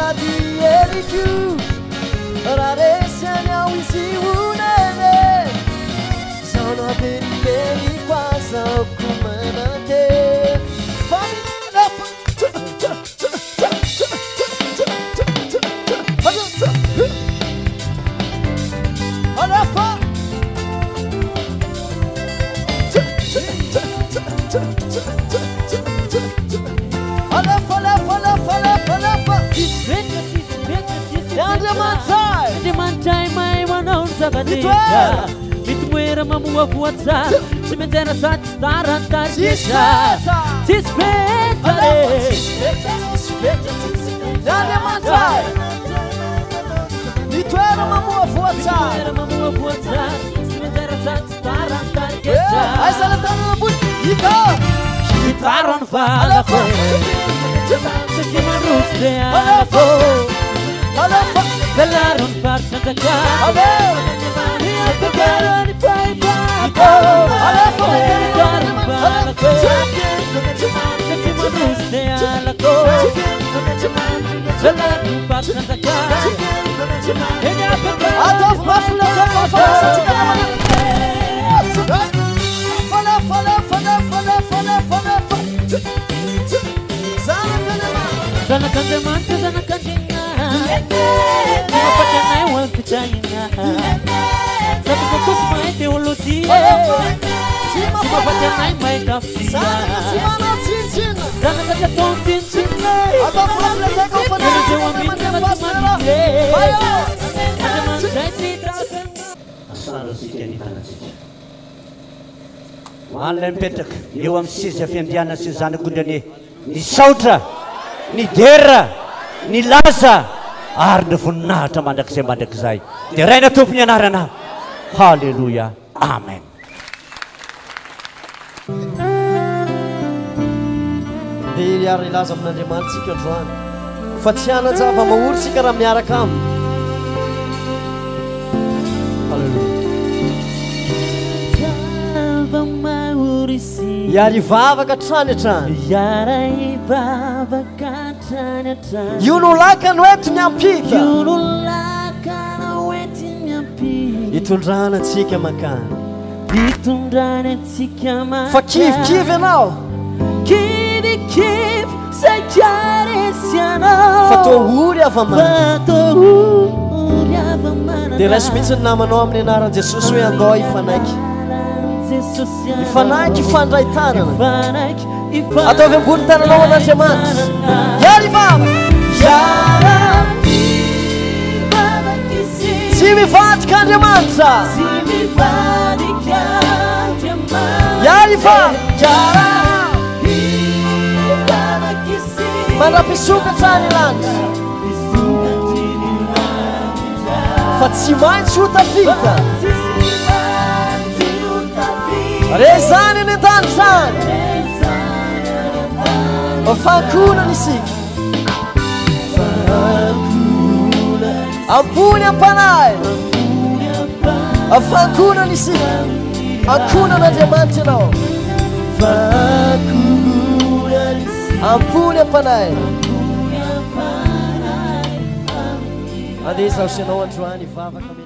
anaty heliko raha resy anyao izy onene zaho naveriveri quazako manate Mitmuera mamua fuatsa Cimentera satsara targesha Cispetare Dale mantai Mitmuera mamua fuatsa Cimentera satsara targesha Ai salatana bun Ika Gitaron fala fo Ciman rusde ala fo Belaron farsa da cara Pegaron pai papo Pegaron fala fo Ciman rusde ala fo Belaron farsa da cara Adof mafna da farsa Fala fala fala fala fala fala Sana kandemante sana kandina Mapatana ya wafichana Sabi ko kusma teologia Mapatana ya may kafia Sana kaya tontin Adof mafna da Mahalay mipetraka eo amin'ny seza fiandiana sy zanakodany ny saotra ny dera ny laza ary ny voninahitra mandrakizay mandrakizay dia raina tompony anarana halleloia amen dia iary ilaza amin'Andriamanitsika androany fa tsy hanan-java mahorytsika raha miaraka aminy halleloia iary ivavaka trany atrany io no laka no ety miampita itondranatsika makany fa kivikivy ianao fa toa ory avamana dia raiso mihitsy ny namanao amin'ny anaran'i Jesosy hoe andao ifanaiky ifanaiky ifandray tanana ataovy ambony tananao an'Andriamanitra iary vava tsy mivadika Andriamanitra iary vava mandrapisokatra ny lanitra fa tsy maintsy ho tafita rezany ny tany zany fankonana isika ampony ampanay fankonana isika ankonan'Andriamanitra ianao ampony ampanay andeha zaho sy anao androany vavaka